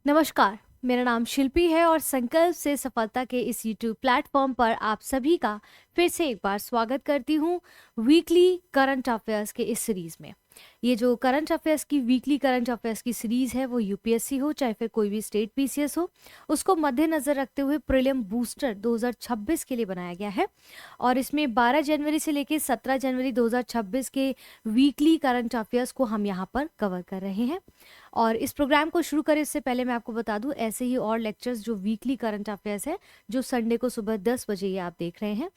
नमस्कार। मेरा नाम शिल्पी है और संकल्प से सफलता के इस यूट्यूब प्लेटफॉर्म पर आप सभी का फिर से एक बार स्वागत करती हूँ वीकली करंट अफेयर्स के इस सीरीज में। ये जो करंट अफेयर्स की वीकली करंट अफेयर्स की सीरीज है वो यूपीएससी हो चाहे फिर कोई भी स्टेट पीसीएस हो, उसको मद्देनजर रखते हुए प्रीलिम बूस्टर 2026 के लिए बनाया गया है। और इसमें 12 जनवरी से लेकर 17 जनवरी 2026 के वीकली करंट अफेयर्स को हम यहाँ पर कवर कर रहे हैं। और इस प्रोग्राम को शुरू करें इससे पहले मैं आपको बता दूं, ऐसे ही और लेक्चर्स जो वीकली करंट अफेयर्स है जो संडे को सुबह 10 बजे ये आप देख रहे हैं,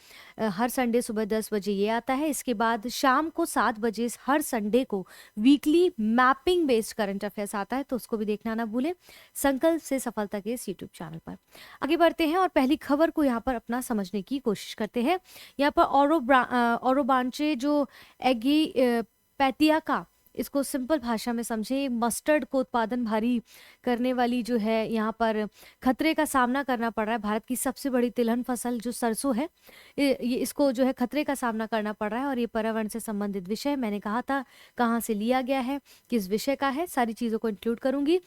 हर संडे सुबह 10 बजे ये आता है। इसके बाद शाम को 7 बजे हर संडे को weekly mapping based current affairs आता है, तो उसको भी देखना ना भूलें संकल्प से सफलता के इस यूट्यूब चैनल पर। आगे बढ़ते हैं और पहली खबर को यहाँ पर अपना समझने की कोशिश करते हैं। यहाँ पर ओरोबांचे जो एगी पैतिया का, इसको सिंपल भाषा में समझे, मस्टर्ड को उत्पादन भारी करने वाली जो है यहाँ पर खतरे का सामना करना पड़ रहा है। भारत की सबसे बड़ी तिलहन फसल जो सरसों है, ये इसको जो है खतरे का सामना करना पड़ रहा है। और ये पर्यावरण से संबंधित विषय, मैंने कहा था कहाँ से लिया गया है, किस विषय का है, सारी चीज़ों को इंक्लूड करूंगी।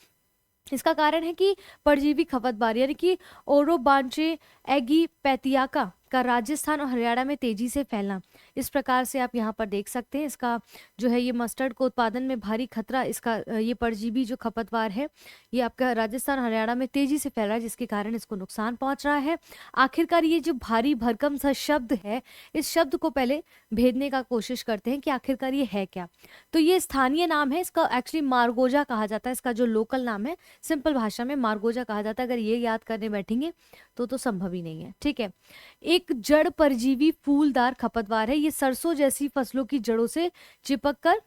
इसका कारण है कि परजीवी खपतबार यानी कि ओरोबांचे एगी पैतियाका का राजस्थान और हरियाणा में तेजी से फैलना, इस प्रकार से आप यहाँ पर देख सकते हैं। इसका जो है ये मस्टर्ड को उत्पादन में भारी खतरा, इसका ये परजीवी जो खपतवार है ये आपका राजस्थान हरियाणा में तेजी से फैल रहा है, जिसके कारण इसको नुकसान पहुंच रहा है। आखिरकार ये जो भारी भरकम सा शब्द है, इस शब्द को पहले भेदने का कोशिश करते हैं कि आखिरकार ये है क्या। तो ये स्थानीय नाम है, इसका एक्चुअली मारगोजा कहा जाता है। इसका जो लोकल नाम है सिंपल भाषा में मारगोजा कहा जाता है। अगर ये याद करने बैठेंगे तो संभव ही नहीं है, ठीक है। एक जड़ परजीवी फूलदार खपतवार है। ये सरसों जैसी फसलों की जड़ों से चिपक कर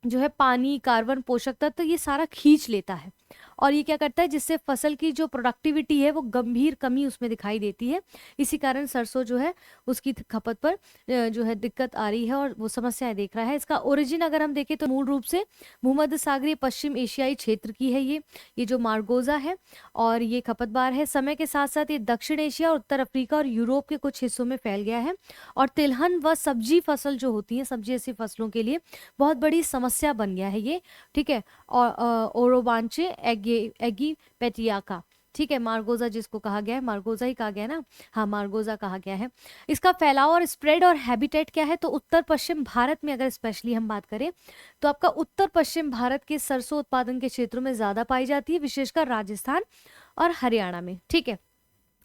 जो है पानी, कार्बन, पोषक तत्व ये सारा खींच लेता है। और ये क्या करता है, जिससे फसल की जो प्रोडक्टिविटी है वो गंभीर कमी उसमें दिखाई देती है। इसी कारण सरसों जो है उसकी खपत पर जो है दिक्कत आ रही है और वो समस्याएं देख रहा है। इसका ओरिजिन अगर हम देखें तो मूल रूप से भूमध्य सागरीय पश्चिम एशियाई क्षेत्र की है ये जो मारगोजा है। और ये खपतबार है, समय के साथ साथ ये दक्षिण एशिया, उत्तर अफ्रीका और यूरोप के कुछ हिस्सों में फैल गया है। और तिलहन व सब्जी फसल जो होती है, सब्जी ऐसी फसलों के लिए बहुत बड़ी समस्या बन गया है ये, ठीक है। और ओरोबांचे एगी पेटियाका, ठीक है, मारगोजा जिसको कहा गया है, मारगोजा ही कहा गया है ना, हाँ मारगोजा कहा गया है। इसका फैलाव और स्प्रेड और हैबिटेट क्या है, तो उत्तर पश्चिम भारत में अगर स्पेशली हम बात करें तो आपका उत्तर पश्चिम भारत के सरसों उत्पादन के क्षेत्रों में ज्यादा पाई जाती है, विशेषकर राजस्थान और हरियाणा में, ठीक है,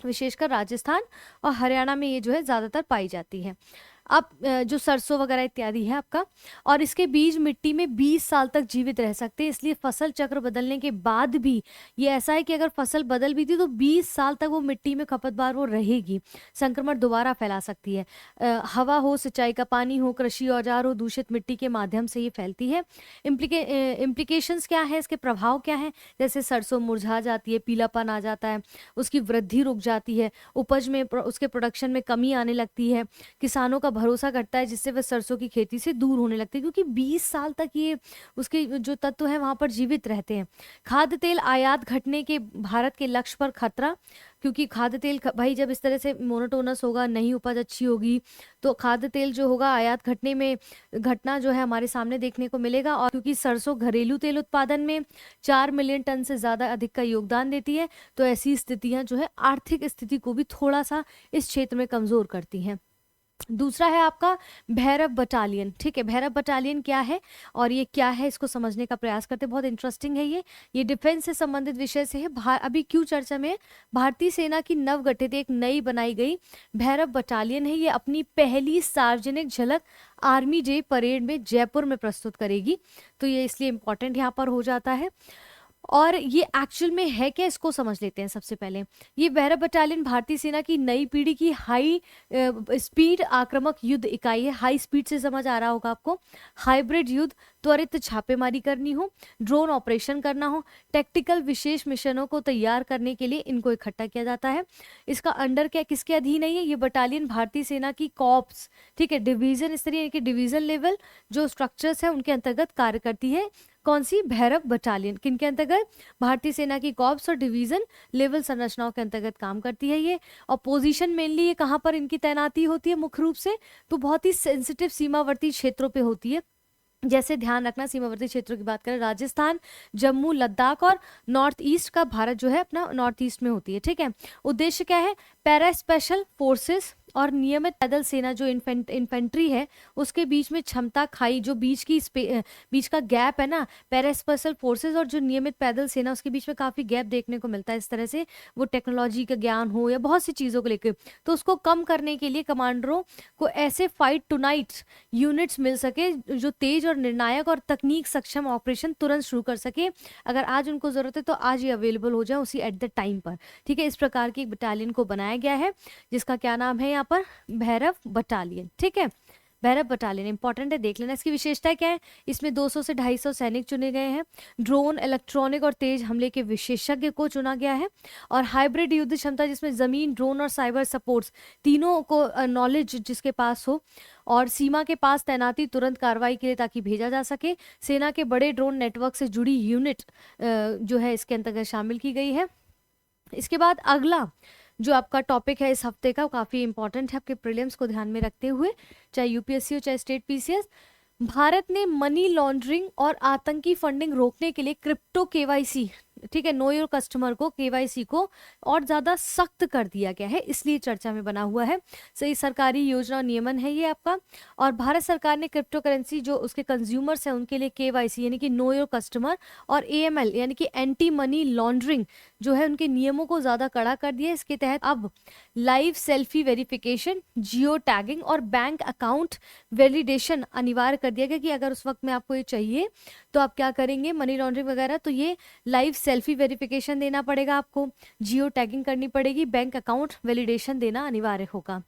विशेषकर राजस्थान और हरियाणा में ये जो है ज्यादातर पाई जाती है। अब जो सरसों वगैरह इत्यादि है आपका, और इसके बीज मिट्टी में 20 साल तक जीवित रह सकते हैं। इसलिए फसल चक्र बदलने के बाद भी ये ऐसा है कि अगर फसल बदल भी थी तो 20 साल तक वो मिट्टी में खपतबार वो रहेगी। संक्रमण दोबारा फैला सकती है, हवा हो, सिंचाई का पानी हो, कृषि औजार हो, दूषित मिट्टी के माध्यम से ये फैलती है। इम्प्लीकेशंस क्या है, इसके प्रभाव क्या है, जैसे सरसों मुरझा जाती है, पीलापन आ जाता है, उसकी वृद्धि रुक जाती है, उपज में उसके प्रोडक्शन में कमी आने लगती है, किसानों का भरोसा घटता है, जिससे वह सरसों की खेती से दूर होने लगते हैं, क्योंकि 20 साल तक ये उसके जो तत्व है वहां पर जीवित रहते हैं। खाद्य तेल आयात घटने के भारत के लक्ष्य पर खतरा, क्योंकि खाद्य तेल भाई जब इस तरह से मोनोटोनस होगा, नहीं उपज अच्छी होगी, तो खाद्य तेल जो होगा आयात घटने में घटना जो है हमारे सामने देखने को मिलेगा। और क्योंकि सरसों घरेलू तेल उत्पादन में 4 मिलियन टन से ज्यादा अधिक का योगदान देती है, तो ऐसी स्थितियां जो है आर्थिक स्थिति को भी थोड़ा सा इस क्षेत्र में कमजोर करती हैं। दूसरा है आपका भैरव बटालियन, ठीक है। भैरव बटालियन क्या है और ये क्या है, इसको समझने का प्रयास करते हैं। बहुत इंटरेस्टिंग है ये डिफेंस से संबंधित विषय से है। अभी क्यों चर्चा में, भारतीय सेना की नवगठित एक नई बनाई गई भैरव बटालियन है। ये अपनी पहली सार्वजनिक झलक आर्मी डे परेड में जयपुर में प्रस्तुत करेगी, तो ये इसलिए इंपॉर्टेंट यहाँ पर हो जाता है। और ये एक्चुअल में है क्या, इसको समझ लेते हैं सबसे पहले। ये भैरव बटालियन भारतीय सेना की नई पीढ़ी की हाई स्पीड आक्रामक युद्ध इकाई है। हाई स्पीड से समझ आ रहा होगा आपको, हाइब्रिड युद्ध, त्वरित छापेमारी करनी हो, ड्रोन ऑपरेशन करना हो, टैक्टिकल विशेष मिशनों को तैयार करने के लिए इनको इकट्ठा किया जाता है। इसका अंडर क्या, किसके अधीन है ये बटालियन भारतीय सेना की कॉर्प्स, ठीक है, डिवीजन इस तरीके के डिवीजन लेवल जो स्ट्रक्चर्स है उनके अंतर्गत कार्य करती है। कौन सी, भैरव बटालियन, किनके अंतर्गत, भारतीय सेना की कॉर्प्स और डिवीजन लेवल संरचनाओं के अंतर्गत काम करती है ये। और पोजीशन मेनली ये कहाँ पर इनकी तैनाती होती है मुख्य रूप से, तो बहुत ही सेंसिटिव सीमावर्ती क्षेत्रों पे होती है। जैसे ध्यान रखना, सीमावर्ती क्षेत्रों की बात करें, राजस्थान, जम्मू, लद्दाख और नॉर्थ ईस्ट का भारत जो है अपना नॉर्थ ईस्ट में होती है, ठीक है। उद्देश्य क्या है, पैरा स्पेशल फोर्सेस और नियमित पैदल सेना जो इन्फेंट्री है उसके बीच में क्षमता खाई, जो बीच का गैप है ना, पैरा स्पेशल फोर्सेस और जो नियमित पैदल सेना उसके बीच में काफी गैप देखने को मिलता है। इस तरह से वो टेक्नोलॉजी का ज्ञान हो या बहुत सी चीजों को लेकर, तो उसको कम करने के लिए कमांडरों को ऐसे फाइट टू नाइट यूनिट्स मिल सके जो तेज और निर्णायक और तकनीक सक्षम ऑपरेशन तुरंत शुरू कर सके। अगर आज उनको जरूरत है तो आज ही अवेलेबल हो जाए उसी एट द टाइम पर, ठीक है। इस प्रकार की एक बटालियन को बनाया गया है जिसका क्या नाम है यहाँ पर, भैरव बटालियन, ठीक है। भैरव बटालियन इंपॉर्टेंट है, देख लेना। इसकी विशेषता क्या है, इसमें 200 से 250 सैनिक चुने गए हैं, ड्रोन, इलेक्ट्रॉनिक और तेज हमले के विशेषज्ञ को चुना गया है, और हाइब्रिड युद्ध क्षमता जिसमें जमीन, ड्रोन और साइबर सपोर्ट्स तीनों को नॉलेज जिसके पास हो, और सीमा के पास तैनाती तुरंत कार्रवाई के लिए ताकि भेजा जा सके। सेना के बड़े ड्रोन नेटवर्क से जुड़ी यूनिट जो है इसके अंतर्गत शामिल की गई है। इसके बाद अगला जो आपका टॉपिक है इस हफ्ते का, काफी इंपॉर्टेंट है आपके प्रीलिम्स को ध्यान में रखते हुए, चाहे यूपीएससी हो चाहे स्टेट पीसीएस। भारत ने मनी लॉन्ड्रिंग और आतंकी फंडिंग रोकने के लिए क्रिप्टो केवाईसी, ठीक है, नो योर कस्टमर को, केवाईसी को और ज्यादा सख्त कर दिया गया है, इसलिए चर्चा में बना हुआ है। सही सरकारी योजना और नियमन है ये आपका। और भारत सरकार ने क्रिप्टो करेंसी जो उसके कंज्यूमर्स हैं उनके लिए केवाईसी यानी कि नो योर कस्टमर और एएमएल यानी कि एंटी मनी लॉन्ड्रिंग जो है उनके नियमों को ज्यादा कड़ा कर दिया। इसके तहत अब live selfie verification, geo tagging और बैंक अकाउंट वैलिडेशन अनिवार्य कर दिया गया कि अगर उस वक्त में आपको ये चाहिए तो आप क्या करेंगे, मनी लॉन्ड्रिंग वगैरह, तो ये लाइव सेल्फी वेरिफिकेशन देना पड़ेगा आपको, जियो टैगिंग करनी पड़ेगी, बैंक अकाउंट वैलिडेशन देना अनिवार्य होगा।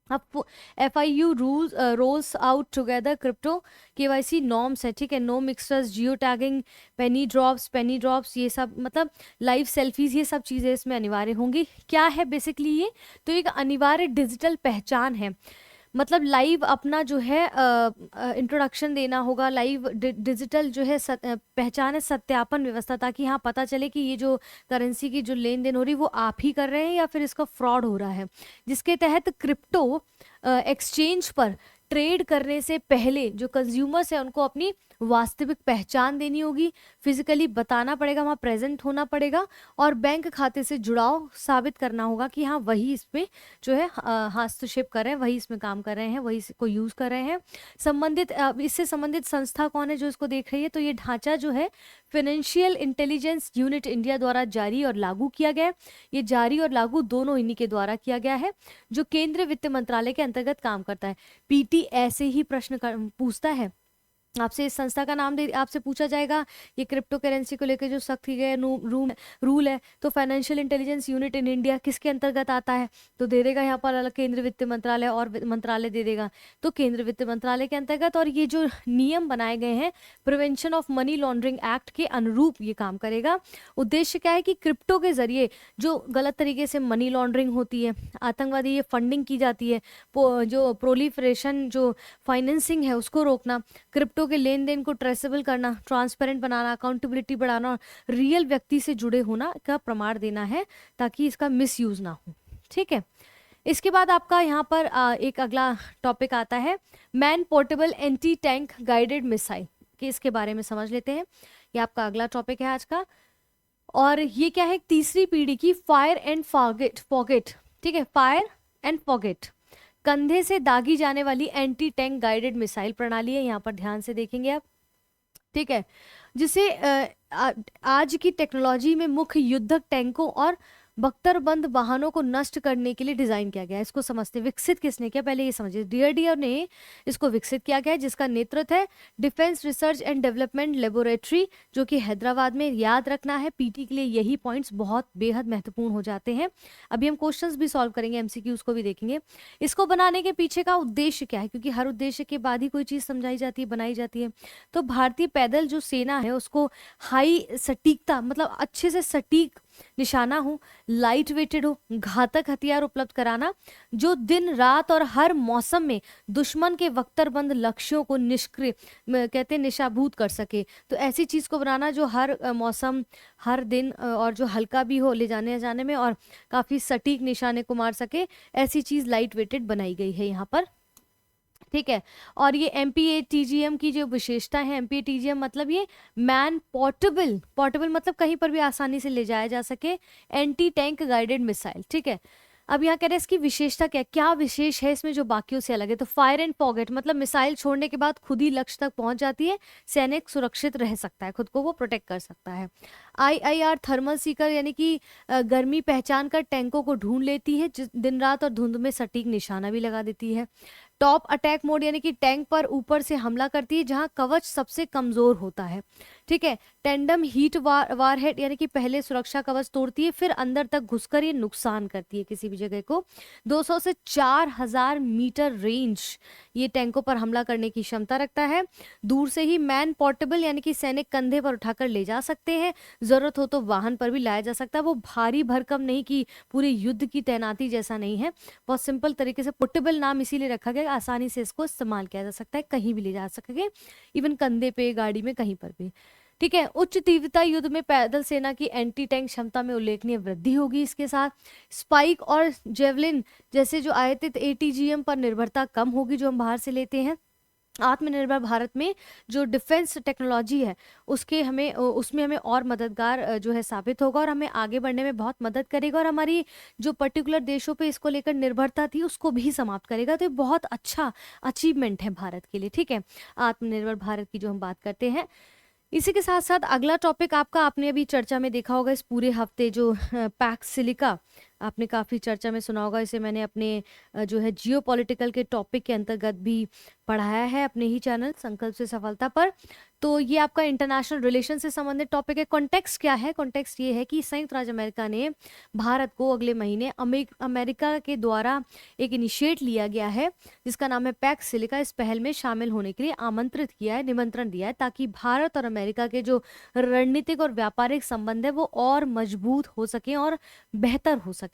अब FIU rules roles out together crypto KYC norms है, ठीक है। नो मिक्सर्स, जियो टैगिंग, पेनी ड्रॉप्स, ये सब मतलब लाइव सेल्फीज, ये सब चीज़ें इसमें अनिवार्य होंगी। क्या है बेसिकली ये, तो एक अनिवार्य डिजिटल पहचान है, मतलब लाइव अपना जो है इंट्रोडक्शन देना होगा, लाइव डिजिटल जो है पहचान है, सत्यापन व्यवस्था, ताकि हाँ पता चले कि ये जो करेंसी की जो लेन देन हो रही है वो आप ही कर रहे हैं या फिर इसका फ्रॉड हो रहा है। जिसके तहत क्रिप्टो एक्सचेंज पर ट्रेड करने से पहले जो कंज्यूमर्स है उनको अपनी वास्तविक पहचान देनी होगी, फिजिकली बताना पड़ेगा, वहाँ प्रेजेंट होना पड़ेगा, और बैंक खाते से जुड़ाव साबित करना होगा कि हाँ वही इसमें जो है हस्तक्षेप कर रहे हैं, वही इसमें काम कर रहे हैं, वही इसको यूज कर रहे हैं। संबंधित इससे संबंधित संस्था कौन है जो इसको देख रही है, तो ये ढांचा जो है फाइनेंशियल इंटेलिजेंस यूनिट इंडिया द्वारा जारी और लागू किया गया। ये जारी और लागू दोनों इन्हीं के द्वारा किया गया है, जो केंद्रीय वित्त मंत्रालय के अंतर्गत काम करता है। पीटी ऐसे ही प्रश्न पूछता है आपसे, इस संस्था का नाम दे आपसे पूछा जाएगा, ये क्रिप्टो करेंसी को लेकर जो सख्त किए गए रूल है, तो financial intelligence unit in India किसके अंतर्गत आता है, तो दे देगा यहाँ पर अलग केंद्रीय वित्त मंत्रालय और मंत्रालय दे देगा, तो केंद्रीय वित्त मंत्रालय के अंतर्गत। और ये जो नियम बनाए गए हैं prevention of money laundering act के अनुरूप ये काम करेगा। उद्देश्य क्या है कि क्रिप्टो के जरिए जो गलत तरीके से मनी लॉन्ड्रिंग होती है, आतंकवादी ये फंडिंग की जाती है, जो प्रोलिफरेशन जो फाइनेंसिंग है उसको रोकना, क्रिप्टो के लेन देन को ट्रेसेबल करना, ट्रांसपेरेंट बनाना, अकाउंटेबिलिटी बढ़ाना और रियल व्यक्ति से जुड़े होना का प्रमाण देना है ताकि इसका मिसयूज ना हो, ठीक है। इसके बाद आपका यहाँ पर एक अगला टॉपिक आता है man portable anti tank guided missile, कि इसके बारे में समझ लेते हैं। ये आपका अगला टॉपिक है आज का, और ये क्या है, तीसरी पीढ़ी की फायर एंड फॉरगेट, ठीक है, फायर एंड फॉरगेट कंधे से दागी जाने वाली एंटी टैंक गाइडेड मिसाइल प्रणाली है, यहाँ पर ध्यान से देखेंगे आप, ठीक है, जिसे आज की टेक्नोलॉजी में मुख्य युद्धक टैंकों और बख्तरबंद वाहनों को नष्ट करने के लिए डिजाइन किया गया है। इसको समझते, विकसित किसने किया, पहले ये समझिए, डीआरडीओ ने इसको विकसित किया गया है, जिसका नेतृत्व है defence research and development laboratory जो कि हैदराबाद में। याद रखना है पीटी के लिए यही पॉइंट्स बहुत बेहद महत्वपूर्ण हो जाते हैं। अभी हम क्वेश्चंस भी सॉल्व करेंगे, एमसीक्यूज को भी देखेंगे। इसको बनाने के पीछे का उद्देश्य क्या है, क्योंकि हर उद्देश्य के बाद ही कोई चीज समझाई जाती है, बनाई जाती है। तो भारतीय पैदल जो सेना है उसको हाई सटीकता, मतलब अच्छे से सटीक निशाना हो, लाइट वेटेड हो, घातक हथियार उपलब्ध कराना जो दिन रात और हर मौसम में दुश्मन के बख्तरबंद लक्ष्यों को निष्क्रिय कहते हैं निशाभूत कर सके। तो ऐसी चीज को बनाना जो हर मौसम, हर दिन और जो हल्का भी हो ले जाने जाने में और काफी सटीक निशाने को मार सके, ऐसी चीज लाइट वेटेड बनाई गई है यहाँ पर। ठीक है। और ये MPATGM की जो विशेषता है, MPATGM मतलब ये मैन पोर्टेबल, पोर्टेबल मतलब कहीं पर भी आसानी से ले जाया जा सके, एंटी टैंक गाइडेड मिसाइल। ठीक है। अब यहाँ कह रहे हैं इसकी विशेषता क्या है, क्या विशेष है इसमें जो बाकियों से अलग है। तो फायर एंड फॉरगेट मतलब मिसाइल छोड़ने के बाद खुद ही लक्ष्य तक पहुंच जाती है, सैनिक सुरक्षित रह सकता है, खुद को वो प्रोटेक्ट कर सकता है। IIR थर्मल सीकर यानी कि गर्मी पहचान कर टैंकों को ढूंढ लेती है, दिन रात और धुंध में सटीक निशाना भी लगा देती है। टॉप अटैक मोड यानी कि टैंक पर ऊपर से हमला करती है जहां कवच सबसे कमजोर होता है। ठीक है। टेंडम हीट वारहेड यानी कि पहले सुरक्षा कवच तोड़ती है, फिर अंदर तक घुसकर ये नुकसान करती है किसी भी जगह को। 200 से 4000 मीटर रेंज ये टैंकों पर हमला करने की क्षमता रखता है। दूर से ही मैन पोर्टेबल यानी कि सैनिक कंधे पर उठाकर ले जा सकते हैं, जरूरत हो तो वाहन पर भी लाया जा सकता है। वो भारी भरकम नहीं कि पूरे युद्ध की तैनाती जैसा नहीं है, बहुत सिंपल तरीके से। पोर्टेबल नाम इसीलिए रखा गया, आसानी से इसको इस्तेमाल किया जा सकता है, कहीं भी ले जा सकेंगे, इवन कंधे पे, गाड़ी में, कहीं पर भी। ठीक है। उच्च तीव्रता युद्ध में पैदल सेना की एंटी टैंक क्षमता में उल्लेखनीय वृद्धि होगी इसके साथ। स्पाइक और जेवलिन जैसे जो आयातित ATGM पर निर्भरता कम होगी जो हम बाहर से लेते हैं। आत्मनिर्भर भारत में जो डिफेंस टेक्नोलॉजी है उसके हमें उसमें हमें और मददगार जो है साबित होगा, और हमें आगे बढ़ने में बहुत मदद करेगा, और हमारी जो पर्टिकुलर देशों पे इसको लेकर निर्भरता थी उसको भी समाप्त करेगा। तो ये बहुत अच्छा अचीवमेंट है भारत के लिए। ठीक है। आत्मनिर्भर भारत की जो हम बात करते हैं, इसी के साथ साथ अगला टॉपिक आपका, आपने अभी चर्चा में देखा होगा इस पूरे हफ्ते, जो पैक्स सिलिका आपने काफ़ी चर्चा में सुना होगा। इसे मैंने अपने जो है जियो पॉलिटिकल के टॉपिक के अंतर्गत भी पढ़ाया है अपने ही चैनल संकल्प से सफलता पर। तो ये आपका इंटरनेशनल रिलेशन से संबंधित टॉपिक है। कॉन्टेक्स्ट क्या है? कॉन्टेक्स्ट ये है कि संयुक्त राज्य अमेरिका ने भारत को अगले महीने अमेरिका के द्वारा एक इनिशिएट लिया गया है जिसका नाम है पैक्स सिलिका, इस पहल में शामिल होने के लिए आमंत्रित किया है, निमंत्रण दिया है, ताकि भारत और अमेरिका के जो रणनीतिक और व्यापारिक संबंध है वो और मजबूत हो सके और बेहतर हो सके।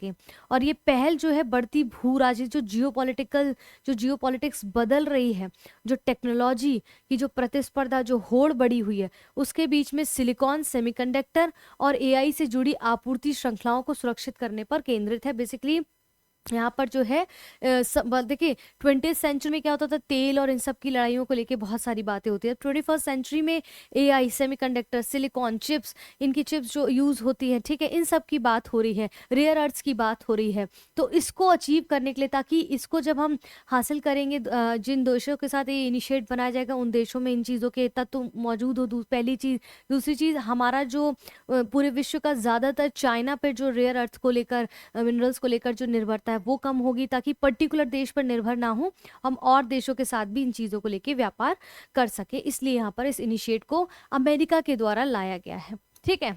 और ये पहल जो है बढ़ती भू राजनीति, जो जियो पॉलिटिक्स बदल रही है, जो टेक्नोलॉजी की जो प्रतिस्पर्धा, जो होड़ बढ़ी हुई है, उसके बीच में सिलिकॉन, सेमीकंडक्टर और AI से जुड़ी आपूर्ति श्रृंखलाओं को सुरक्षित करने पर केंद्रित है। बेसिकली यहाँ पर जो है देखिए 20th सेंचुरी में क्या होता था, तेल और इन सब की लड़ाइयों को लेके बहुत सारी बातें होती है। 21st सेंचुरी में AI, सेमीकंडक्टर, सिलिकॉन चिप्स, इनकी चिप्स जो यूज होती है, ठीक है, इन सब की बात हो रही है, रेयर अर्थ्स की बात हो रही है। तो इसको अचीव करने के लिए, ताकि इसको जब हम हासिल करेंगे, जिन देशों के साथ ये इनिशिएट बनाया जाएगा उन देशों में इन चीज़ों के तत्व मौजूद हो, पहली चीज़। दूसरी चीज़, हमारा जो पूरे विश्व का ज़्यादातर चाइना पर जो रेयर अर्थ को लेकर, मिनरल्स को लेकर जो निर्भरता है वो कम होगी, ताकि पर्टिकुलर देश पर निर्भर ना हो, हम और देशों के साथ भी इन चीज़ों को लेकर व्यापार कर सके। इसलिए यहाँ पर इस इनिशिएट को अमेरिका के द्वारा लाया गया है। ठीक है।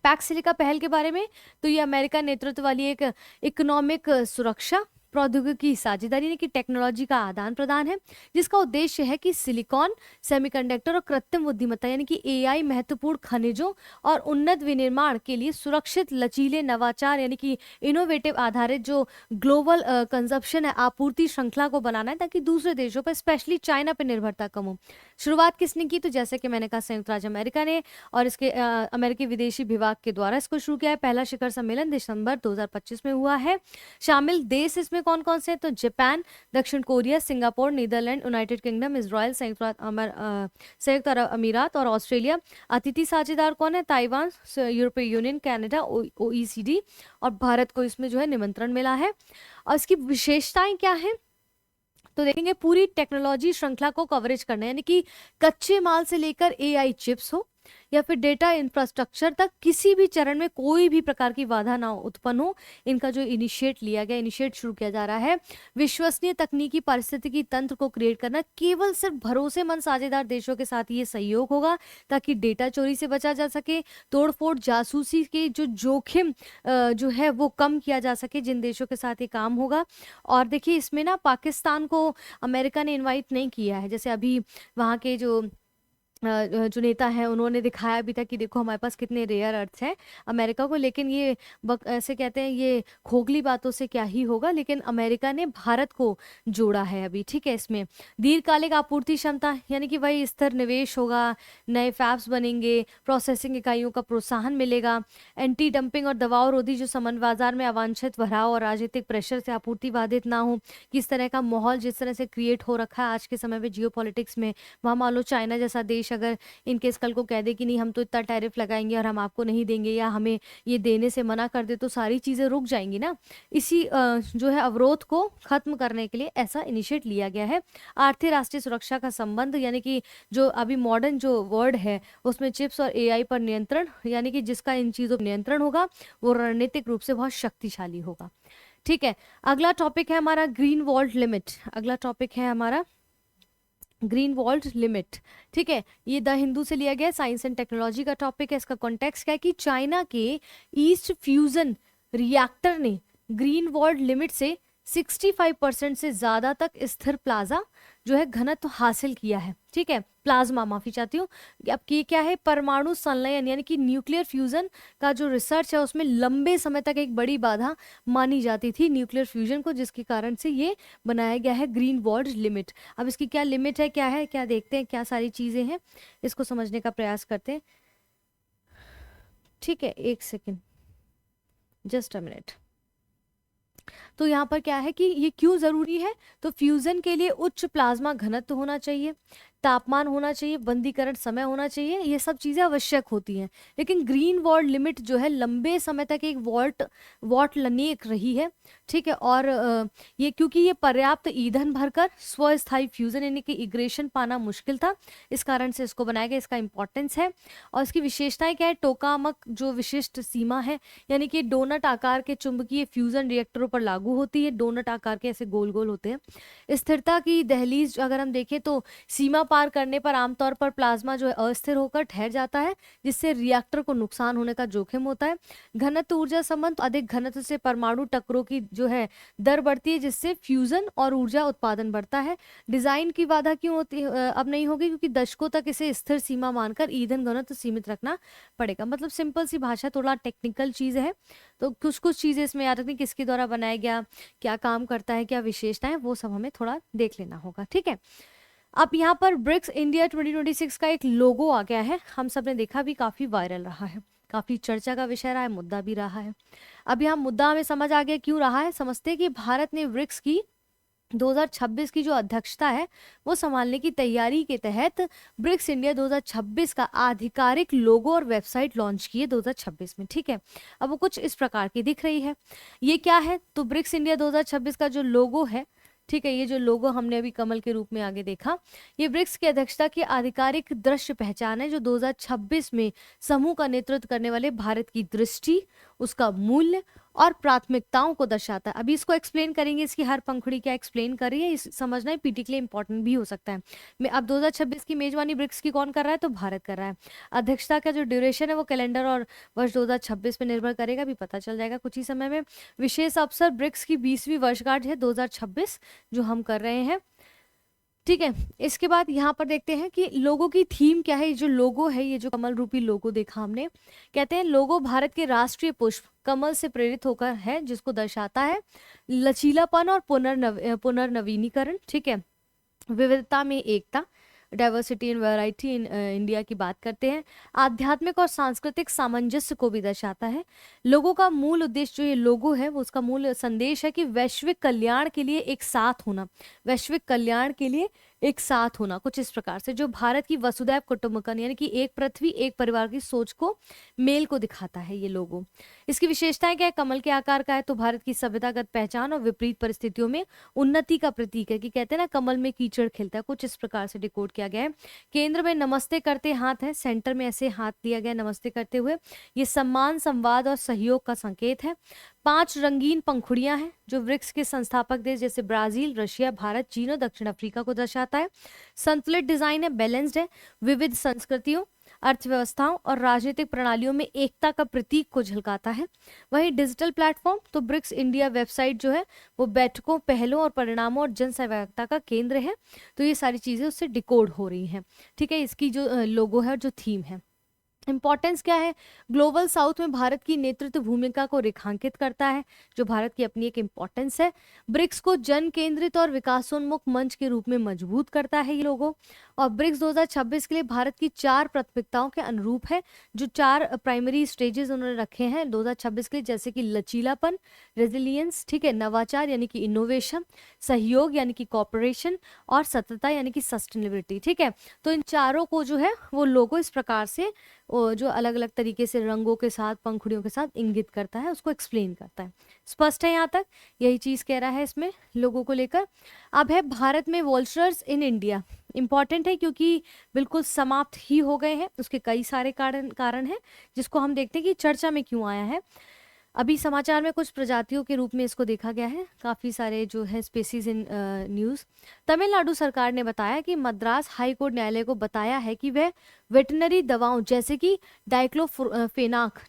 पैक्स सिलिका पहल के बारे में, तो ये अमेरिका नेतृत्व वाली एक इकोनॉमिक सुरक्षा प्रौद्योगिकी साझेदारी यानी कि टेक्नोलॉजी का आदान प्रदान है, जिसका उद्देश्य है कि सिलिकॉन, सेमीकंडक्टर और कृत्रिम बुद्धिमत्ता यानी कि AI, महत्वपूर्ण खनिजों और उन्नत विनिर्माण के लिए सुरक्षित, लचीले, नवाचार यानी कि इनोवेटिव आधारित जो ग्लोबल कंजप्शन है, आपूर्ति श्रृंखला को बनाना है, ताकि दूसरे देशों पर, स्पेशली चाइना पर निर्भरता कम हो। शुरुआत किसने की? तो जैसे कि मैंने कहा, संयुक्त राज्य अमेरिका ने, और इसके अमेरिकी विदेशी विभाग के द्वारा इसको शुरू किया है। पहला शिखर सम्मेलन दिसंबर 2025 में हुआ है। शामिल देश इसमें कौन कौन से? तो जापान, दक्षिण Korea, Singapore, Netherland, United Kingdom, Israel, संयुक्त अरब अमीरात और ऑस्ट्रेलिया। अतिथि साझेदार कौन है? ताइवान, यूरोपीय यूनियन, कनाडा, OECD, और भारत को इसमें जो है निमंत्रण मिला है। और इसकी विशेषताएं क्या है? तो देखेंगे पूरी टेक्नोलॉजी श्रृंखला को कवरेज करना, यानी कि कच्चे माल से लेकर AI चिप्स हो या फिर डेटा इंफ्रास्ट्रक्चर तक, किसी भी चरण में कोई भी प्रकार की बाधा ना उत्पन्न हो। इनका जो इनिशिएट शुरू किया जा रहा है, विश्वसनीय तकनीकी पारिस्थितिकी तंत्र को क्रिएट करना, केवल सिर्फ भरोसेमंद साझेदार देशों के साथ ये सहयोग होगा, ताकि डेटा चोरी से बचा जा सके, तोड़फोड़, जासूसी के जो जोखिम जो है वो कम किया जा सके जिन देशों के साथ ये काम होगा। और देखिए इसमें ना पाकिस्तान को अमेरिका ने इन्वाइट नहीं किया है, जैसे अभी वहाँ के जो जो नेता हैं उन्होंने दिखाया भी था कि देखो हमारे पास कितने रेयर अर्थ हैं अमेरिका को, लेकिन ये ऐसे कहते हैं ये खोखली बातों से क्या ही होगा, लेकिन अमेरिका ने भारत को जोड़ा है अभी, ठीक है। इसमें दीर्घकालिक आपूर्ति क्षमता यानी कि वही स्थिर निवेश होगा, नए फैब्स बनेंगे, प्रोसेसिंग इकाइयों का प्रोत्साहन मिलेगा, एंटी डंपिंग और दबाव रोधी जो सामान बाजार में अवांछित भराव और राजनीतिक प्रेशर से आपूर्ति बाधित ना हो। किस तरह का माहौल जिस तरह से क्रिएट हो रखा है आज के समय में जियो पॉलिटिक्स में, वहाँ मान लो चाइना जैसा देश अगर इनकेस कल को कह दे कि नहीं हम तो इतना टैरिफ लगाएंगे और हम आपको नहीं देंगे या हमें ये देने से मना कर दे, तो सारी चीज़ें रुक जाएंगी ना। इसी जो है अवरोध को खत्म करने के लिए ऐसा इनिशिएट लिया गया है। आर्थिक राष्ट्रीय सुरक्षा का संबंध यानी कि जो अभी मॉडर्न जो वर्ड है उसमें चिप्स और एआई पर नियंत्रण, यानी कि जिसका इन चीज़ों पर नियंत्रण होगा वो रणनीतिक रूप से बहुत शक्तिशाली होगा, ठीक है। अगला टॉपिक है हमारा ग्रीन वॉल्ट लिमिट। अगला टॉपिक है हमारा ग्रीन वॉल्ट लिमिट, ठीक है। ये द हिंदू से लिया गया, साइंस एंड टेक्नोलॉजी का टॉपिक है। इसका कॉन्टेक्स्ट क्या है कि चाइना के ईस्ट फ्यूजन रिएक्टर ने ग्रीन वॉल्ट लिमिट से 65% से ज्यादा तक स्थिर प्लाज्मा जो है घनत्व हासिल किया है, ठीक है। प्लाज्मा, माफी चाहती हूँ। अब ये क्या है, परमाणु संलयन यानी कि न्यूक्लियर फ्यूजन का जो रिसर्च है उसमें लंबे समय तक एक बड़ी बाधा मानी जाती थी न्यूक्लियर फ्यूजन को, जिसके कारण से ये बनाया गया है ग्रीन वॉल्ट लिमिट। अब इसकी क्या लिमिट है, क्या है, क्या देखते हैं, क्या सारी चीजें हैं, इसको समझने का प्रयास करते हैं, ठीक है। एक सेकेंड, जस्ट अ मिनट। तो यहाँ पर क्या है कि ये क्यों जरूरी है, तो फ्यूजन के लिए उच्च प्लाज्मा घनत्व होना चाहिए, तापमान होना चाहिए, बंदीकरण समय होना चाहिए, ये सब चीजें आवश्यक होती हैं। लेकिन ग्रीन वॉल्ट लिमिट जो है लंबे समय तक एक वॉट लनेक रही है, ठीक है। और ये क्योंकि ये पर्याप्त ईंधन भरकर स्वस्थायी फ्यूजन यानी कि इग्रेशन पाना मुश्किल था, इस कारण से इसको बनाया गया, इसका इंपॉर्टेंस है। और इसकी विशेषताएं क्या है, टोकामक जो विशिष्ट सीमा है यानी कि डोनट आकार के चुंबकीय फ्यूजन रिएक्टरों पर लागू होती है, डोनट आकार के ऐसे गोल गोल होते हैं। स्थिरता की दहलीज अगर हम देखें तो सीमा पार करने पर आमतौर पर प्लाज्मा जो है अस्थिर होकर ठहर जाता है, जिससे रिएक्टर को नुकसान होने का जोखिम होता है। घनत्व ऊर्जा संबंध, अधिक घनत्व से परमाणु टक्करों की जो है दर बढ़ती है, जिससे फ्यूजन और ऊर्जा उत्पादन बढ़ता है। डिजाइन की बाधा क्यों होती है, अब नहीं होगी, क्योंकि दशकों तक इसे स्थिर सीमा मानकर ईंधन घनत्व सीमित रखना पड़ेगा। मतलब सिंपल सी भाषा, थोड़ा टेक्निकल चीज है, तो कुछ कुछ चीजें इसमें याद रखनी, किसके द्वारा बनाया गया, क्या काम करता है, क्या विशेषताएं, वो सब हमें थोड़ा देख लेना होगा, ठीक है। अब यहाँ पर ब्रिक्स इंडिया 2026 का एक लोगो आ गया है, हम सब ने देखा, भी काफी वायरल रहा है, काफी चर्चा का विषय रहा है, मुद्दा भी रहा है। अब यहाँ मुद्दा हमें समझ आ गया क्यों रहा है। समझते हैं कि भारत ने ब्रिक्स की 2026 की जो अध्यक्षता है वो संभालने की तैयारी के तहत ब्रिक्स इंडिया 2026 का आधिकारिक लोगो और वेबसाइट लॉन्च की है 2026 में, ठीक है। अब वो कुछ इस प्रकार की दिख रही है। ये क्या है, तो ब्रिक्स इंडिया 2026 का जो लोगो है, ठीक है, ये जो लोगो हमने अभी कमल के रूप में आगे देखा, ये ब्रिक्स की अध्यक्षता की आधिकारिक दृश्य पहचान है जो 2026 में समूह का नेतृत्व करने वाले भारत की दृष्टि, उसका मूल्य और प्राथमिकताओं को दर्शाता है। अभी इसको एक्सप्लेन करेंगे, इसकी हर पंखुड़ी क्या एक्सप्लेन कर रही है, इस समझना ही पीटी के लिए इंपॉर्टेंट भी हो सकता है। मैं अब 2026 की मेजबानी ब्रिक्स की कौन कर रहा है, तो भारत कर रहा है। अध्यक्षता का जो ड्यूरेशन है वो कैलेंडर और वर्ष 2026 पे निर्भर करेगा, भी पता चल जाएगा कुछ ही समय में। विशेष अवसर ब्रिक्स की 20वीं वर्षगांठ है 2026 जो हम कर रहे हैं, ठीक है। इसके बाद यहाँ पर देखते हैं कि लोगों की थीम क्या है। ये जो लोगो है, ये जो कमल रूपी लोगो देखा हमने, कहते हैं लोगो भारत के राष्ट्रीय पुष्प कमल से प्रेरित होकर है, जिसको दर्शाता है लचीलापन और पुनर्नवीनीकरण, ठीक है। विविधता में एकता, diversity and variety in India की बात करते हैं। आध्यात्मिक और सांस्कृतिक सामंजस्य को भी दर्शाता है। लोगों का मूल उद्देश्य जो ये लोगो है वो उसका मूल संदेश है कि वैश्विक कल्याण के लिए एक साथ होना, वैश्विक कल्याण के लिए एक साथ होना, कुछ इस प्रकार से, जो भारत की वसुधैव कुटुंबकम यानी कि एक पृथ्वी एक परिवार की सोच को, मेल को दिखाता है ये लोगो। इसकी विशेषताएं क्या है, कमल के आकार का है, तो भारत की सभ्यतागत पहचान और विपरीत परिस्थितियों में उन्नति का प्रतीक है, कि कहते हैं ना कमल में कीचड़ खिलता है, कुछ इस प्रकार से डिकोड किया गया है। केंद्र में नमस्ते करते हाथ है, सेंटर में ऐसे हाथ दिया गया नमस्ते करते हुए, ये सम्मान, संवाद और सहयोग का संकेत है। 5 रंगीन पंखुड़ियां हैं जो ब्रिक्स के संस्थापक देश जैसे ब्राजील, रशिया, भारत, चीन और दक्षिण अफ्रीका को दर्शाता है। संतुलित डिजाइन है, बैलेंस्ड है, विविध संस्कृतियों, अर्थव्यवस्थाओं और राजनीतिक प्रणालियों में एकता का प्रतीक को झलकाता है। वहीं डिजिटल प्लेटफॉर्म तो ब्रिक्स इंडिया वेबसाइट जो है वो बैठकों, पहलों और परिणामों और जन सहभागिता का केंद्र है। तो ये सारी चीजें उससे डिकोड हो रही हैं। ठीक है, इसकी जो लोगो है और जो थीम है। इंपॉर्टेंस क्या है? ग्लोबल साउथ में भारत की नेतृत्व भूमिका को रेखांकित करता है, जो भारत की अपनी एक इंपॉर्टेंस है। ब्रिक्स को जन केंद्रित और विकासोन्मुख मंच के रूप में मजबूत करता है ये लोगो। और ब्रिक्स 2026 के लिए भारत की 4 प्राथमिकताओं के अनुरूप है, जो 4 प्राइमरी स्टेजेस उन्होंने रखे हैं 2026 के लिए, जैसे कि लचीलापन, रेजिलियंस, ठीक है, नवाचार यानी कि इनोवेशन, सहयोग यानी कि कॉपरेशन, और सततता यानी कि सस्टेनेबिलिटी। ठीक है, तो इन चारों को जो है वो लोगो इस प्रकार से जो अलग अलग तरीके से रंगों के साथ, पंखुड़ियों के साथ इंगित करता है, उसको एक्सप्लेन करता है। स्पष्ट है यहाँ तक? यही चीज कह रहा है इसमें लोगों को लेकर। अब है भारत में वॉल्चर्स इन इंडिया। इंपॉर्टेंट है क्योंकि बिल्कुल समाप्त ही हो गए हैं। उसके कई सारे कारण हैं जिसको हम देखते हैं कि चर्चा में क्यों आया है। अभी समाचार में कुछ प्रजातियों के रूप में इसको देखा गया है, काफी सारे जो है स्पेसीज इन न्यूज। तमिलनाडु सरकार ने बताया कि मद्रास हाई कोर्ट न्यायालय को बताया है कि वह वेटनरी दवाओं जैसे कि डाइक्लोफेनाक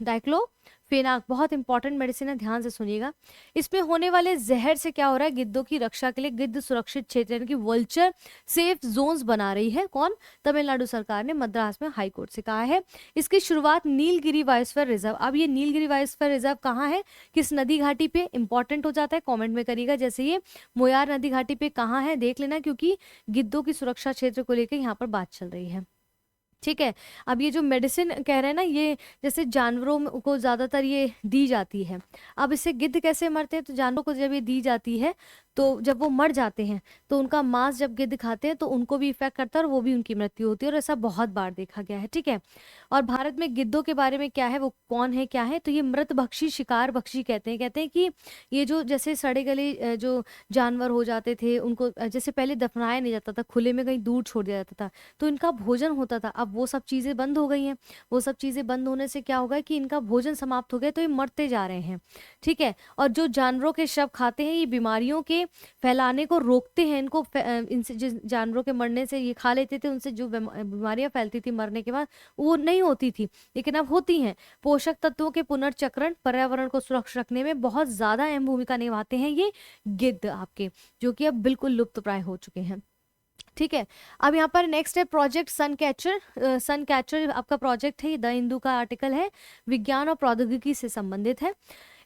बहुत इंपॉर्टेंट मेडिसिन है, ध्यान से सुनिएगा। इसमें होने वाले जहर से क्या हो रहा है, गिद्धों की रक्षा के लिए गिद्ध सुरक्षित क्षेत्र यानी कि वल्चर सेफ जोन्स बना रही है। कौन? तमिलनाडु सरकार ने मद्रास में हाई कोर्ट से कहा है। इसकी शुरुआत नीलगिरी बायोस्फीयर रिजर्व। अब ये नीलगिरी बायोस्फीयर रिजर्व कहाँ है, किस नदी घाटी पे, इंपॉर्टेंट हो जाता है, कमेंट में करिएगा। जैसे ये मोयार नदी घाटी पे कहाँ है देख लेना, क्योंकि गिद्धों की सुरक्षा क्षेत्र को लेकर यहाँ पर बात चल रही है। ठीक है, अब ये जो मेडिसिन कह रहे हैं ना, ये जैसे जानवरों को ज्यादातर ये दी जाती है। अब इससे गिद्ध कैसे मरते हैं, तो जानवरों को जब ये दी जाती है तो जब वो मर जाते हैं तो उनका मांस जब गिद्ध खाते हैं तो उनको भी इफेक्ट करता है और वो भी उनकी मृत्यु होती है, और ऐसा बहुत बार देखा गया है। ठीक है, और भारत में गिद्धों के बारे में क्या है, वो कौन है क्या है, तो ये मृत भक्षी, शिकार भक्षी कहते हैं कि ये जो जैसे सड़े गले जो जानवर हो जाते थे उनको जैसे पहले दफनाया नहीं जाता था, खुले में कहीं दूर छोड़ दिया जाता था, तो इनका भोजन होता था। अब वो सब चीजें बंद हो गई हैं। वो सब चीजें बंद होने से क्या होगा कि इनका भोजन समाप्त हो गया, तो ये मरते जा रहे हैं। ठीक है, और जो जानवरों के शव खाते हैं ये बीमारियों के फैलाने को रोकते हैं। इनको इनसे जिस जानवरों के मरने से ये खा लेते थे, उनसे जो बीमारियां फैलती थी मरने के बाद वो नहीं होती थी, लेकिन अब होती हैं। पोषक तत्वों के पुनर्चक्रण, पर्यावरण को सुरक्षित रखने में बहुत ज्यादा अहम भूमिका निभाते हैं ये गिद्ध आपके, जो कि अब बिल्कुल लुप्त प्राय हो चुके हैं। ठीक है, अब यहाँ पर नेक्स्ट है प्रोजेक्ट सन कैचर। सन कैचर आपका प्रोजेक्ट है, ये द हिंदू का आर्टिकल है, विज्ञान और प्रौद्योगिकी से संबंधित है।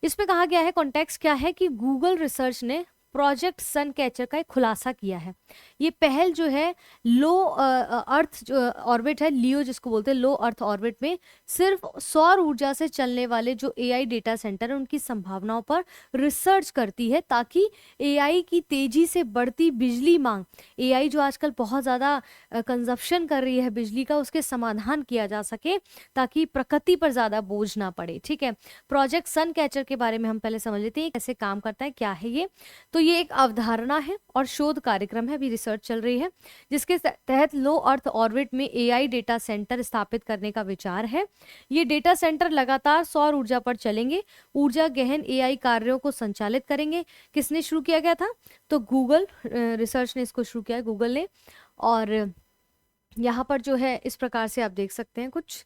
इसमें कहा गया है, कॉन्टेक्स्ट क्या है कि गूगल रिसर्च ने प्रोजेक्ट सन कैचर का एक खुलासा किया है। ये पहल जो है लो अर्थ जो ऑर्बिट है, लियो जिसको बोलते हैं, लो अर्थ ऑर्बिट में सिर्फ सौर ऊर्जा से चलने वाले जो एआई डेटा सेंटर है उनकी संभावनाओं पर रिसर्च करती है, ताकि एआई की तेजी से बढ़ती बिजली मांग, एआई जो आजकल बहुत ज्यादा कंजप्शन कर रही है बिजली का, उसके समाधान किया जा सके, ताकि प्रकृति पर ज्यादा बोझ ना पड़े। ठीक है, प्रोजेक्ट सन कैचर के बारे में हम पहले समझ लेते हैं कैसे काम करता है, क्या है ये। तो ये एक अवधारणा है और शोध कार्यक्रम है, अभी रिसर्च चल रही है, जिसके तहत लो अर्थ ऑर्बिट में एआई डेटा सेंटर स्थापित करने का विचार है। ये डेटा सेंटर लगातार सौर ऊर्जा पर चलेंगे, ऊर्जा गहन एआई कार्यों को संचालित करेंगे। किसने शुरू किया गया था, तो गूगल रिसर्च ने इसको शुरू किया, गूगल ने। और यहाँ पर जो है इस प्रकार से आप देख सकते हैं कुछ,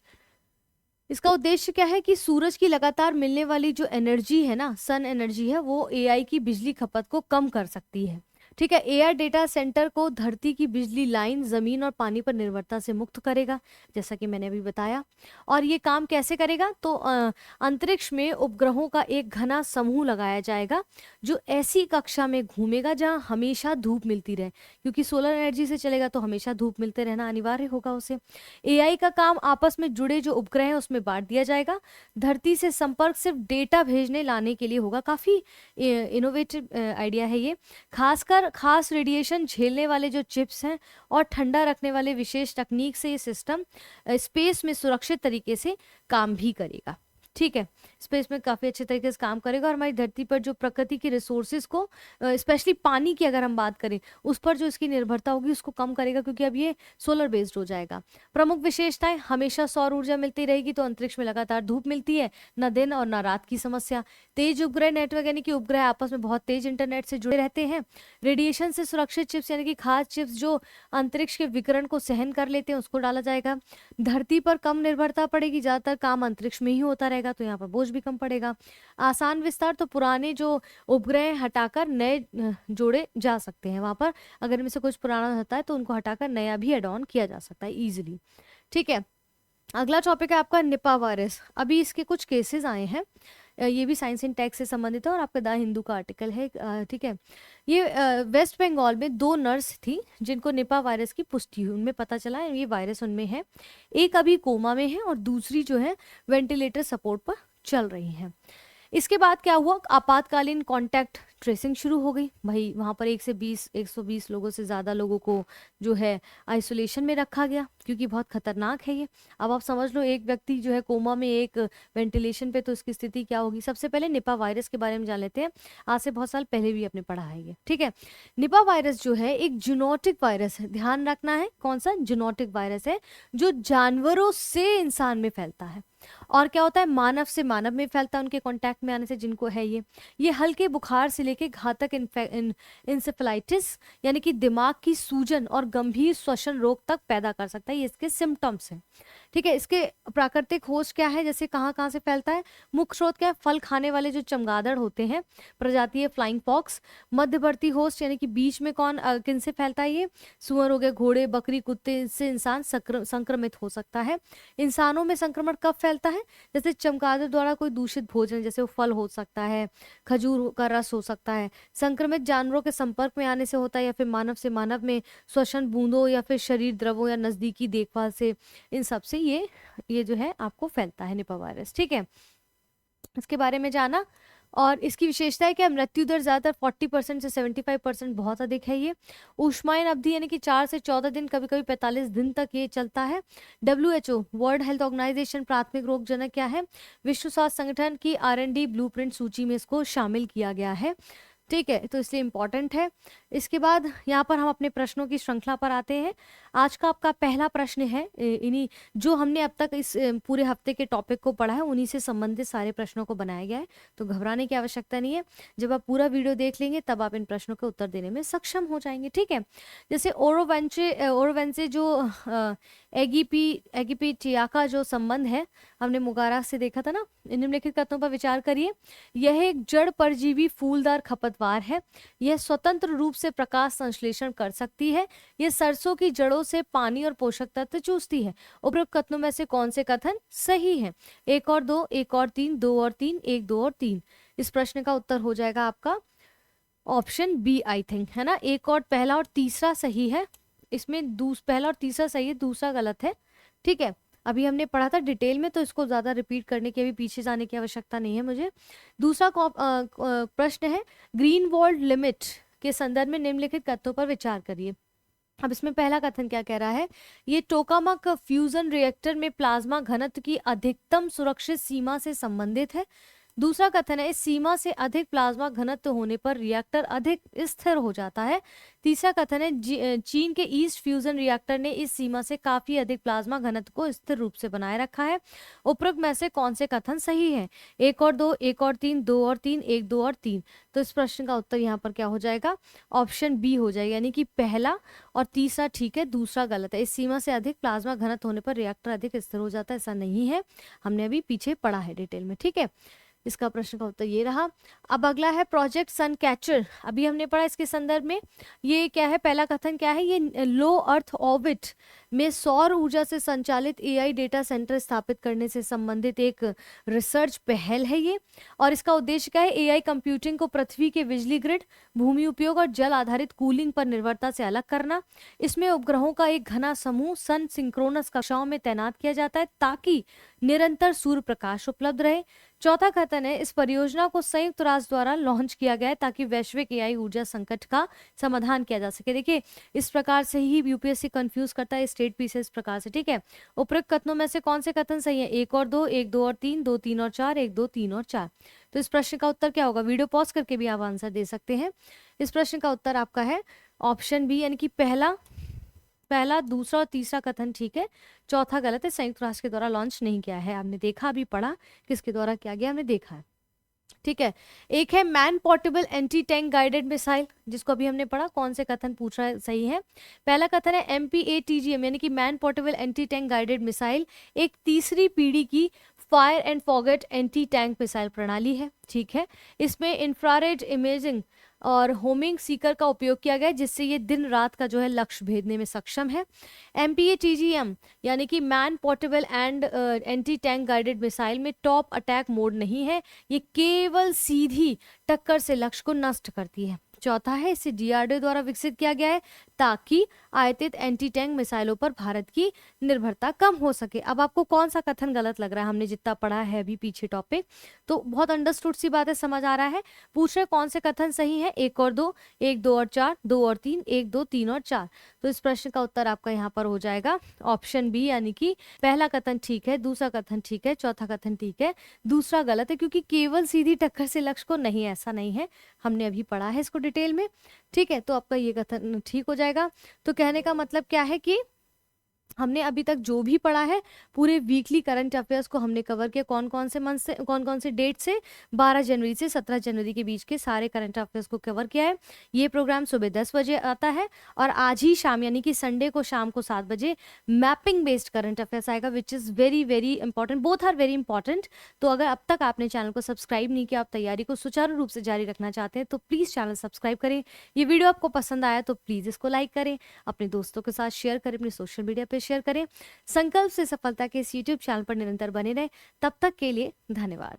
इसका उद्देश्य क्या है कि सूरज की लगातार मिलने वाली जो एनर्जी है ना, सन एनर्जी है, वो एआई की बिजली खपत को कम कर सकती है। ठीक है, एआई डेटा सेंटर को धरती की बिजली लाइन, जमीन और पानी पर निर्भरता से मुक्त करेगा, जैसा कि मैंने अभी बताया। और ये काम कैसे करेगा, तो अंतरिक्ष में उपग्रहों का एक घना समूह लगाया जाएगा, जो ऐसी कक्षा में घूमेगा जहां हमेशा धूप मिलती रहे, क्योंकि सोलर एनर्जी से चलेगा तो हमेशा धूप मिलते रहना अनिवार्य होगा उसे। एआई का काम आपस में जुड़े जो उपग्रह हैं उसमें बांट दिया जाएगा। धरती से संपर्क सिर्फ डेटा भेजने लाने के लिए होगा। काफी इनोवेटिव आइडिया है ये। खासकर खास रेडिएशन झेलने वाले जो चिप्स हैं और ठंडा रखने वाले विशेष तकनीक से ये सिस्टम स्पेस में सुरक्षित तरीके से काम भी करेगा। ठीक है, स्पेस में काफ़ी अच्छे तरीके से काम करेगा और हमारी धरती पर जो प्रकृति की रिसोर्सेज को स्पेशली पानी की अगर हम बात करें उस पर जो इसकी निर्भरता होगी उसको कम करेगा, क्योंकि अब ये सोलर बेस्ड हो जाएगा। प्रमुख विशेषताएं, हमेशा सौर ऊर्जा मिलती रहेगी, तो अंतरिक्ष में लगातार धूप मिलती है, न दिन और न रात की समस्या। तेज उपग्रह नेटवर्क यानी कि उपग्रह आपस में बहुत तेज इंटरनेट से जुड़े रहते हैं। रेडिएशन से सुरक्षित चिप्स यानी कि खास चिप्स जो अंतरिक्ष के विकिरण को सहन कर लेते हैं उसको डाला जाएगा। धरती पर कम निर्भरता पड़ेगी, ज्यादातर काम अंतरिक्ष में ही होता रहेगा, तो यहाँ पर बोझ भी कम पड़ेगा। आसान विस्तार, तो पुराने जो उपग्रह हटाकर नए जोड़े जा सकते हैं वहां पर, अगर इनमें से कुछ पुराना होता है तो उनको हटाकर नया भी एड ऑन किया जा सकता है इजीली। ठीक है, अगला टॉपिक है आपका निपा वायरस। अभी इसके कुछ केसेस आए हैं, ये भी साइंस इन टेक से संबंधित है और आपका द हिंदू का आर्टिकल है। ठीक है, ये वेस्ट बंगाल में 2 नर्स थी जिनको निपा वायरस की पुष्टि हुई, उनमें पता चला है ये वायरस उनमें है। एक अभी कोमा में है और दूसरी जो है वेंटिलेटर सपोर्ट पर चल रही है। इसके बाद क्या हुआ, आपातकालीन कांटेक्ट ट्रेसिंग शुरू हो गई। भाई वहाँ पर 120 लोगों से ज़्यादा लोगों को जो है आइसोलेशन में रखा गया, क्योंकि बहुत खतरनाक है ये। अब आप समझ लो, एक व्यक्ति जो है कोमा में, एक वेंटिलेशन पे, तो इसकी स्थिति क्या होगी। सबसे पहले निपा वायरस के बारे में जान लेते हैं, आज से बहुत साल पहले भी आपने पढ़ा है ये। ठीक है, निपा वायरस जो है एक जूनोटिक वायरस है, ध्यान रखना है कौन सा, जूनोटिक वायरस है जो जानवरों से इंसान में फैलता है। और क्या होता है, मानव से मानव में फैलता है उनके कांटेक्ट में आने से, जिनको है ये हल्के बुखार से लेके घातक इंसेफेलाइटिस यानी कि दिमाग की सूजन और गंभीर श्वसन रोग तक पैदा कर सकता है। ये इसके सिम्टम्स हैं। ठीक है, इसके प्राकृतिक होस्ट क्या है, जैसे कहाँ कहाँ से फैलता है, मुख्य स्रोत क्या है, फल खाने वाले जो चमगादड़ होते हैं, प्रजाति है फ्लाइंग फॉक्स। मध्यवर्ती होस्ट यानी कि बीच में कौन किन से फैलता है, ये सुअर हो गए, घोड़े, बकरी, कुत्ते, से इंसान संक्रमित हो सकता है। इंसानों में संक्रमण कब फैलता है, जैसे चमगादड़ द्वारा कोई दूषित भोजन, जैसे वो फल हो सकता है, खजूर का रस हो सकता है। संक्रमित जानवरों के संपर्क में आने से होता है, या फिर मानव से मानव में श्वसन बूंदों या फिर शरीर द्रवों या नजदीकी देखभाल से, इन सब से ये जो है आपको फैलता है निपा वायरस। ठीक है, इसके बारे में जाना। और इसकी विशेषता है कि मृत्यु दर ज्यादातर 40% से 75%, बहुत अधिक है ये। ऊष्मायन अवधि यानी कि 4 से 14 दिन, कभी कभी 45 दिन तक ये चलता है। WHO वर्ल्ड हेल्थ ऑर्गेनाइजेशन प्राथमिक रोगजनक क्या है, विश्व स्वास्थ्य संगठन की R&D ब्लूप्रिंट सूची में इसको शामिल किया गया है। ठीक है, तो इसलिए इम्पॉर्टेंट है। इसके बाद यहाँ पर हम अपने प्रश्नों की श्रृंखला पर आते हैं। आज का आपका पहला प्रश्न है, इन्हीं जो हमने अब तक इस पूरे हफ्ते के टॉपिक को पढ़ा है उन्हीं से संबंधित सारे प्रश्नों को बनाया गया है, तो घबराने की आवश्यकता नहीं है। जब आप पूरा वीडियो देख लेंगे तब आप इन प्रश्नों के उत्तर देने में सक्षम हो जाएंगे। ठीक है, जैसे ओरोवेंचे जो एगिपिटियाका जो संबंध है, हमने मुगारा से देखा था ना। निम्नलिखित कथनों पर विचार करिए। यह एक जड़ परजीवी फूलदार खपतवार है। यह स्वतंत्र रूप से प्रकाश संश्लेषण कर सकती है। यह सरसों की जड़ों से पानी और पोषक तत्व चूसती है। उपरोक्त कथनों में से कौन से कथन सही हैं? 1 और 2, 1 और 3, 2 और 3, 1, 2 और 3। इस प्रश्न का उत्तर हो जाएगा आपका ऑप्शन बी, आई थिंक, है ना। एक और पहला और तीसरा सही है, इसमें पहला और तीसरा सही है, दूसरा गलत है। ठीक है, अभी हमने पढ़ा था डिटेल में, तो इसको ज्यादा रिपीट करने की, अभी पीछे जाने की आवश्यकता नहीं है मुझे। दूसरा प्रश्न है, ग्रीन वर्ल्ड लिमिट के संदर्भ में निम्नलिखित कथनों पर विचार करिए। अब इसमें पहला कथन क्या कह रहा है, ये टोकामक फ्यूजन रिएक्टर में प्लाज्मा घनत्व की अधिकतम सुरक्षित सीमा से संबंधित है। दूसरा कथन है, इस सीमा से अधिक प्लाज्मा घनत्व होने पर रिएक्टर अधिक स्थिर हो जाता है। तीसरा कथन है, चीन के ईस्ट फ्यूजन रिएक्टर ने इस सीमा से काफी अधिक प्लाज्मा घनत्व को स्थिर रूप से बनाए रखा है। उपरोक्त में से कौन से कथन सही है? 1 और 2, 1 और 3, 2 और 3, 1, 2 और 3। तो इस प्रश्न का उत्तर यहाँ पर क्या हो जाएगा? ऑप्शन बी हो जाएगा, यानी कि पहला और तीसरा ठीक है, दूसरा गलत है। इस सीमा से अधिक प्लाज्मा घनत्व होने पर रिएक्टर अधिक स्थिर हो जाता है, ऐसा नहीं है, हमने अभी पीछे पढ़ा है डिटेल में। ठीक है, इसका प्रश्न का उत्तर ये रहा। अब अगला है प्रोजेक्ट सन कैचर, अभी हमने पढ़ा इसके संदर्भ में। ये क्या है, पहला कथन क्या है, ये लो अर्थ ऑर्बिट में सौर ऊर्जा से संचालित AI डेटा सेंटर स्थापित करने से संबंधित एक रिसर्च पहल है ये। और इसका उद्देश्य क्या है, AI कंप्यूटिंग को पृथ्वी के बिजली ग्रिड, भूमि उपयोग और जल आधारित कूलिंग पर निर्भरता से अलग करना। इसमें उपग्रहों का एक घना समूह सन सिंक्रोनस कक्षाओं में तैनात किया जाता है ताकि निरंतर सूर्य प्रकाश उपलब्ध रहे। चौथा कथन है, इस परियोजना को संयुक्त राष्ट्र द्वारा लॉन्च किया गया है ताकि वैश्विक AI ऊर्जा संकट का समाधान किया जा सके। देखिए, इस प्रकार से ही UPSC कंफ्यूज करता है, स्टेट पीसेस इस प्रकार से, ठीक है। उपरोक्त कथनों में से कौन से कथन सही है? 1 और 2, 1 2 और 3, 2 3 और 4, 1 2 3 और 4। तो इस प्रश्न का उत्तर क्या होगा? वीडियो पॉज करके भी आप आंसर दे सकते हैं। इस प्रश्न का उत्तर आपका है ऑप्शन बी, यानी कि पहला, दूसरा और तीसरा कथन ठीक है, चौथा गलत है। संयुक्त राष्ट्र के द्वारा लॉन्च नहीं किया है। आपने देखा, अभी पढ़ा, किसके द्वारा किया गया हमने देखा है, ठीक है। एक है man portable anti tank guided missile, जिसको अभी हमने पढ़ा। कौन से कथन पूछ रहा है? सही है। पहला कथन है MPATGM, यानी कि man portable anti tank guided missile एक तीसरी पीढ़ी की fire and forget anti tank missile प्रणाली है, ठीक है। इसमें इंफ्रारेड इमेजिंग और होमिंग सीकर का उपयोग किया गया है, जिससे ये दिन रात का जो है लक्ष्य भेदने में सक्षम है। MPATGM यानी कि man portable and anti tank guided missile में टॉप अटैक मोड नहीं है, ये केवल सीधी टक्कर से लक्ष्य को नष्ट करती है। चौथा है, इसे DRDO द्वारा विकसित किया गया है ताकि आयातित एंटी टैंक मिसाइलों पर भारत की निर्भरता कम हो सके। अब आपको कौन सा कथन गलत लग रहा है? हमने जितना पढ़ा है अभी पीछे टॉपिक, तो बहुत अंडरस्टूड सी बात है, समझ आ रहा है। पूछ रहे कौन से कथन सही है? 1 और 2, 1 2 और 4, 2 और 3, 1 2 3 और 4। तो इस प्रश्न का उत्तर आपका यहाँ पर हो जाएगा ऑप्शन बी, यानी कि पहला कथन ठीक है, दूसरा कथन ठीक है, चौथा कथन ठीक है, दूसरा गलत है, क्योंकि केवल सीधी टक्कर से लक्ष्य को नहीं, ऐसा नहीं है, हमने अभी पढ़ा है इसको डिटेल में, ठीक है। तो आपका ये कथन ठीक हो जाएगा। तो कहने का मतलब क्या है कि हमने अभी तक जो भी पढ़ा है पूरे वीकली करंट अफेयर्स को हमने कवर किया। कौन कौन से मंथ से, कौन कौन से डेट से? 12 जनवरी से 17 जनवरी के बीच के सारे करंट अफेयर्स को कवर किया है। ये प्रोग्राम सुबह 10 बजे आता है और आज ही शाम, यानी कि संडे को शाम को 7 बजे मैपिंग बेस्ड करंट अफेयर्स आएगा, which is very very important, both are very important. तो अगर अब तक आपने चैनल को सब्सक्राइब नहीं किया, आप तैयारी को सुचारू रूप से जारी रखना चाहते हैं, तो प्लीज़ चैनल सब्सक्राइब करें। ये वीडियो आपको पसंद आया तो प्लीज़ इसको लाइक करें, अपने दोस्तों के साथ शेयर करें, अपने सोशल मीडिया पर शेयर करें। संकल्प से सफलता के इस YouTube चैनल पर निरंतर बने रहें। तब तक के लिए धन्यवाद।